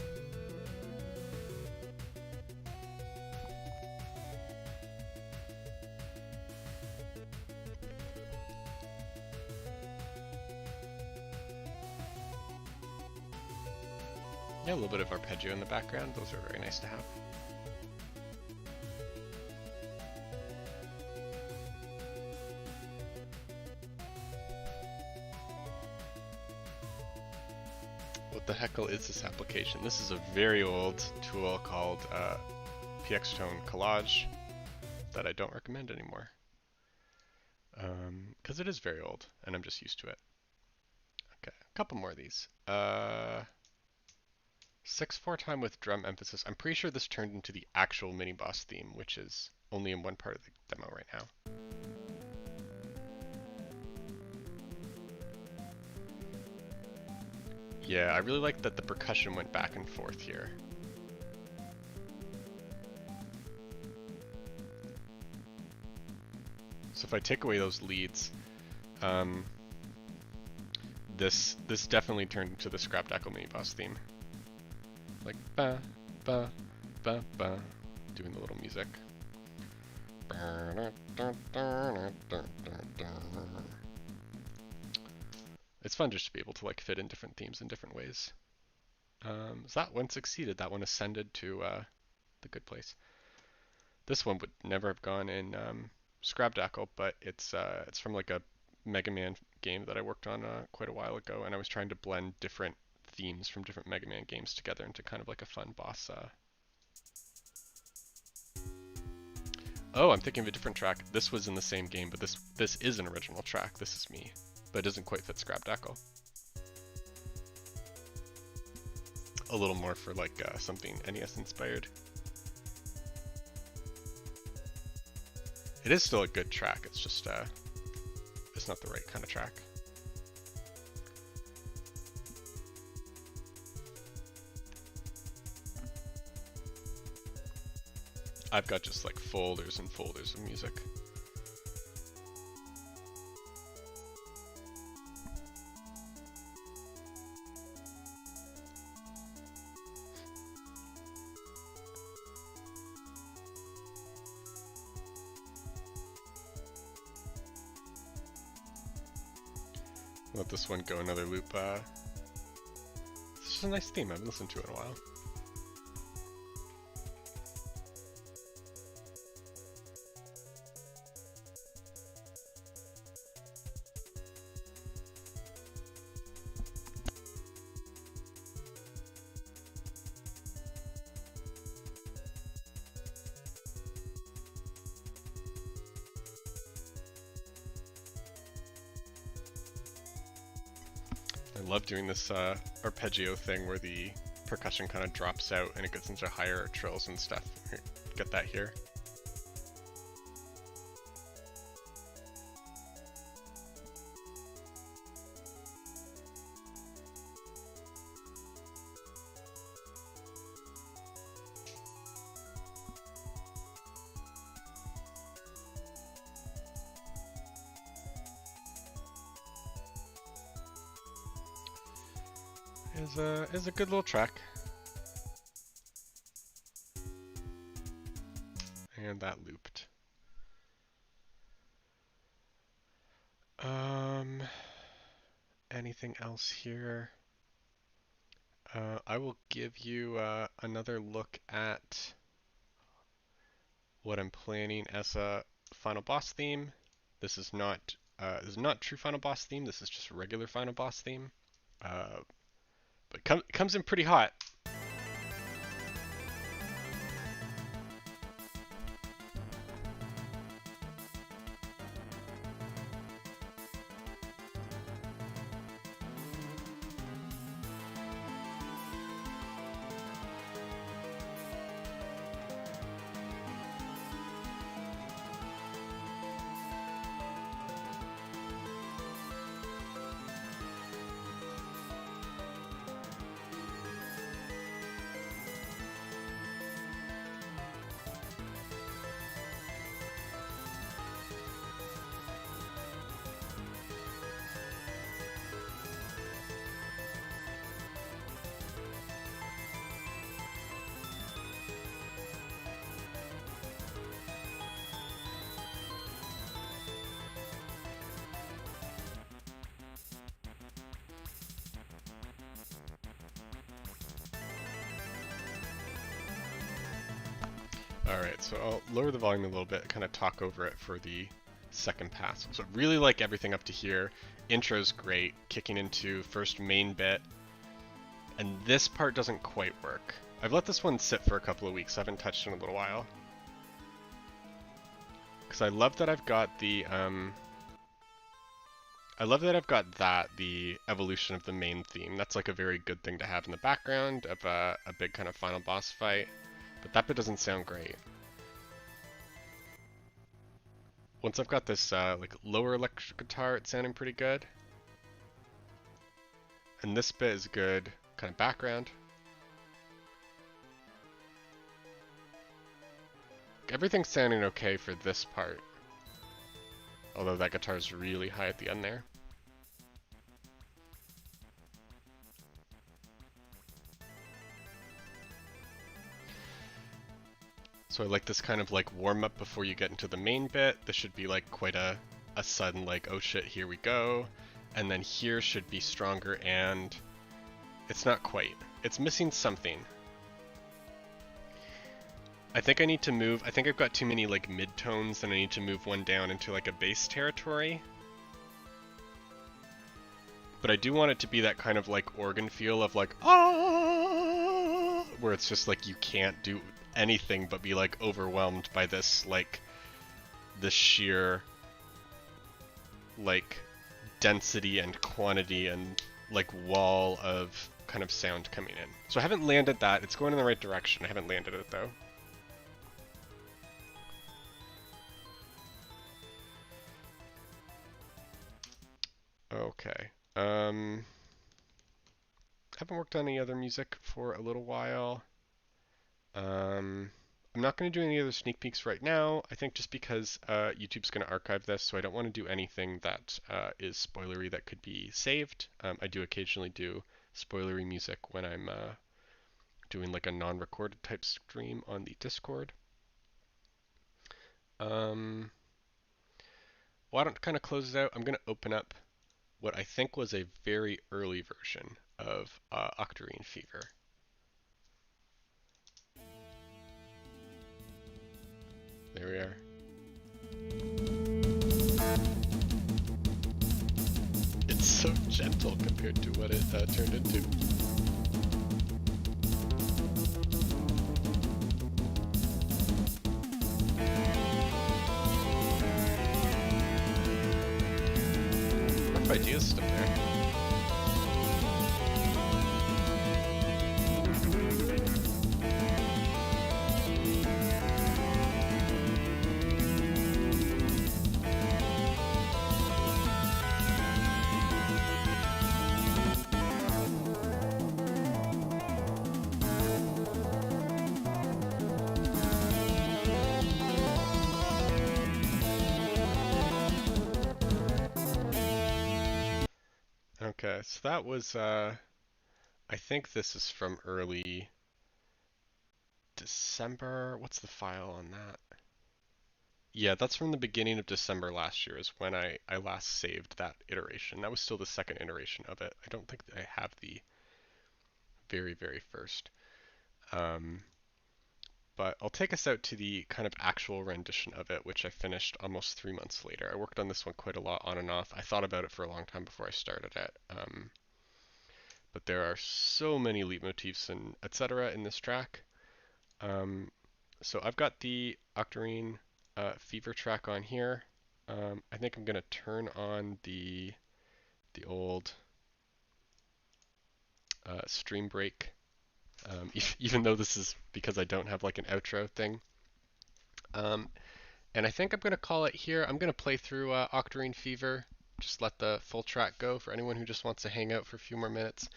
Yeah, a little bit of arpeggio in the background. Those are very nice to have. What the heckle is this application? This is a very old tool called PXTone Collage that I don't recommend anymore. Because it is very old, and I'm just used to it. Okay, a couple more of these. 6/4 time with drum emphasis. I'm pretty sure this turned into the actual mini-boss theme, which is only in one part of the demo right now. Yeah, I really like that the percussion went back and forth here. So if I take away those leads, this definitely turned into the Scrabdackle mini-boss theme. Like ba ba ba ba, doing the little music. It's fun just to be able to like fit in different themes in different ways. So that one succeeded. That one ascended to the good place. This one would never have gone in Scrabdackle, but it's from like a Mega Man game that I worked on quite a while ago, and I was trying to blend different themes from different Mega Man games together into kind of like a fun boss. Oh, I'm thinking of a different track. This was in the same game, but this is an original track. This is me, but it doesn't quite fit Scrabdackle. A little more for like something NES inspired. It is still a good track. It's just it's not the right kind of track. I've got just like folders and folders of music. Let this one go another loop. It's just a nice theme. I haven't listened to it in a while. I love doing this arpeggio thing where the percussion kind of drops out and it gets into higher trills and stuff. Get that here. Is a good little track. And that looped. Anything else here? I will give you another look at what I'm planning as a final boss theme. This is not true final boss theme. This is just a regular final boss theme. But comes in pretty hot. Alright, so I'll lower the volume a little bit, kind of talk over it for the second pass. So really like everything up to here. Intro's great, kicking into first main bit, And this part doesn't quite work. I've let this one sit for a couple of weeks. I haven't touched it in a little while. Because I love that I've got the, the evolution of the main theme. That's like a very good thing to have in the background of a big kind of final boss fight. But that bit doesn't sound great. Once I've got this like lower electric guitar, it's sounding pretty good. And this bit is good, kind of background. Everything's sounding okay for this part. Although that guitar's really high at the end there. So I like this kind of like warm up before you get into the main bit. This should be like quite a sudden like, oh shit, here we go. And then here should be stronger, and it's not quite. It's missing something. I think I need to move, I think I've got too many like mid-tones, and I need to move one down into like a bass territory. But I do want it to be that kind of like organ feel of like, ah, where it's just like you can't do anything but be like overwhelmed by this like, the sheer like density and quantity and like wall of kind of sound coming in. So I haven't landed that. It's going in the right direction. I haven't landed it though. Okay. Haven't worked on any other music for a little while. I'm not going to do any other sneak peeks right now. I think just because YouTube's going to archive this, so I don't want to do anything that is spoilery that could be saved. I do occasionally do spoilery music when I'm doing like a non-recorded type stream on the Discord. Why don't kind of close it out? I'm going to open up what I think was a very early version of Octarine Fever. There we are. It's so gentle compared to what it turned into. Rough idea system there. Okay, so that was, I think this is from early December. What's the file on that? Yeah, that's from the beginning of December last year is when I last saved that iteration. That was still the second iteration of it. I don't think I have the very, very first. But I'll take us out to the kind of actual rendition of it, which I finished almost 3 months later. I worked on this one quite a lot on and off. I thought about it for a long time before I started it. But there are so many leitmotifs and etc. in this track. So I've got the Octarine Fever track on here. I think I'm going to turn on the old stream break, even though this is because I don't have like an outro thing. And I think I'm going to call it here. I'm going to play through Octarine Fever, just let the full track go for anyone who just wants to hang out for a few more minutes,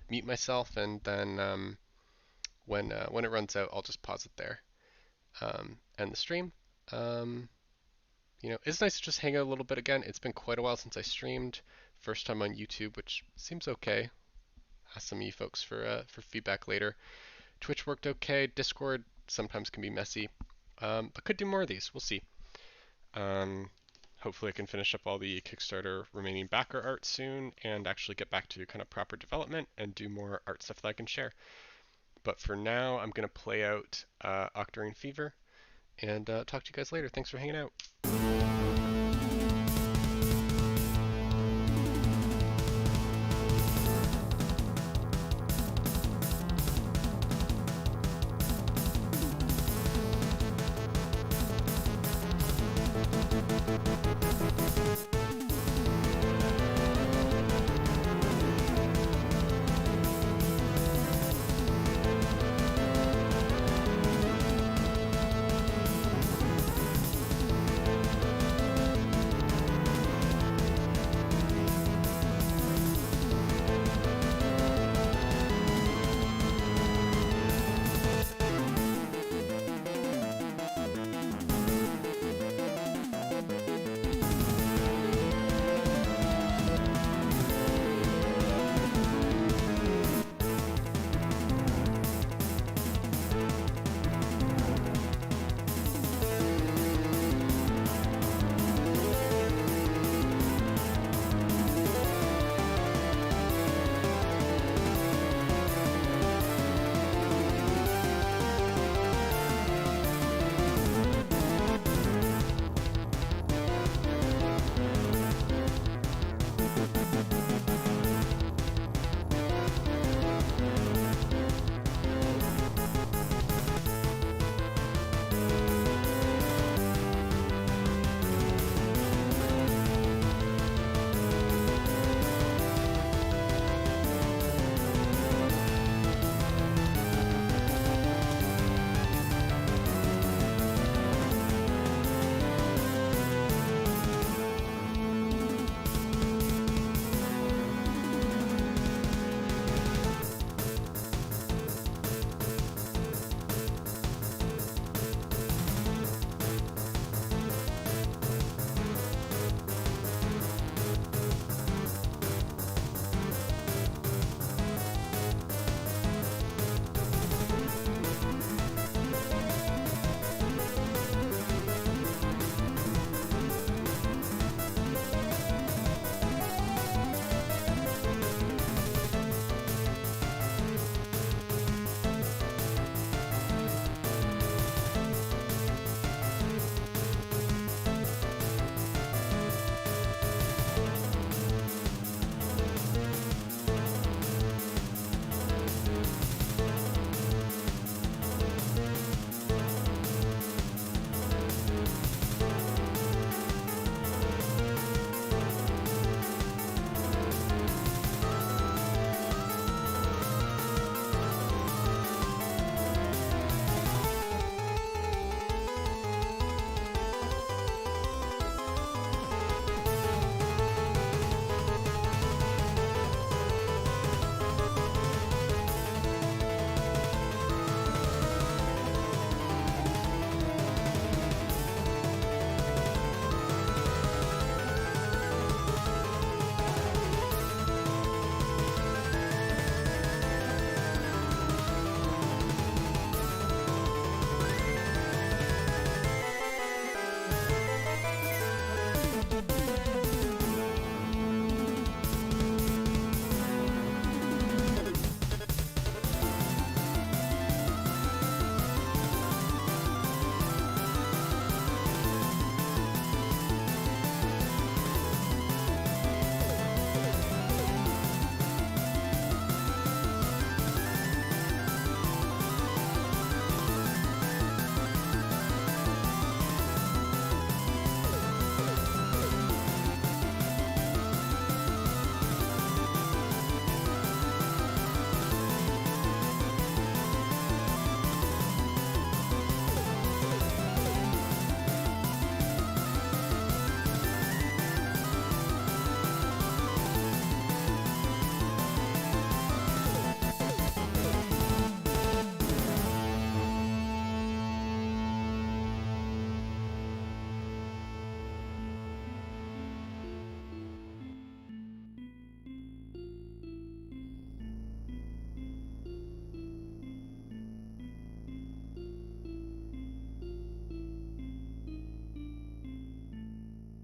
mute myself, and then when it runs out, I'll just pause it there. End the stream. You know, it's nice to just hang out a little bit again. It's been quite a while since I streamed. First time on YouTube, which seems okay. Ask some of you folks for feedback later. Twitch worked okay. Discord sometimes can be messy, but could do more of these. We'll see. Hopefully I can finish up all the Kickstarter remaining backer art soon and actually get back to kind of proper development and do more art stuff that I can share. But for now, I'm going to play out Octarine Fever and talk to you guys later. Thanks for hanging out.